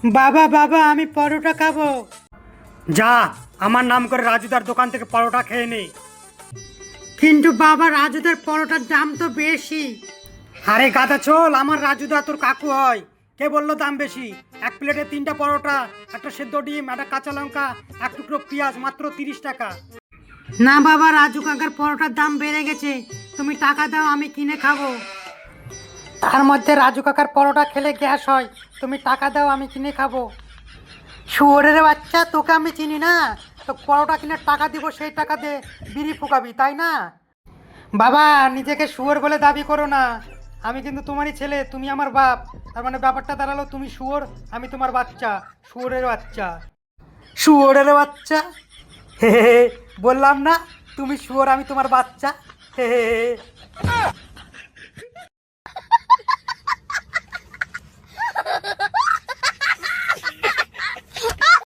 বাবা বাবা আমি পরোটা খাবো। যা, আমার নাম করে রাজুদার দোকান থেকে পরোটা খেয়ে নে। কিন্তু বাবা রাজুদার পরোটার দাম তো বেশি। আরে গাদা চল, আমার রাজুদা তোর কাকু হয়। কে বললো দাম বেশি? এক প্লেটে 3টা পরোটা, একটা সেদ্ধ ডিম, একটা কাঁচা লঙ্কা, এক টুকরো পেঁয়াজ, মাত্র 30 টাকা। না বাবা, রাজু কাকার পরোটার দাম বেড়ে গেছে, তুমি টাকা দাও আমি কিনে খাবো। তার মধ্যে রাজু কাকার পরোটা খেলে গ্যাস হয়, তুমি টাকা দাও আমি কিনে খাবো। শুয়োরের বাচ্চা, তোকে আমি চিনি না? তো পরোটা কিনে টাকা দিব, সেই টাকা দিয়ে বিড়ি ফুকাবি তাই না? বাবা, নিজেকে শুয়োর বলে দাবি করো না। আমি কিন্তু তোমারই ছেলে, তুমি আমার বাপ। তার মানে ব্যাপারটা দাঁড়ালো তুমি শুয়োর, আমি তোমার বাচ্চা। শুয়োরের বাচ্চা, শুয়োরের বাচ্চা। হে হে হে, বললাম না তুমি শুয়োর, আমি তোমার বাচ্চা। হে হে হে।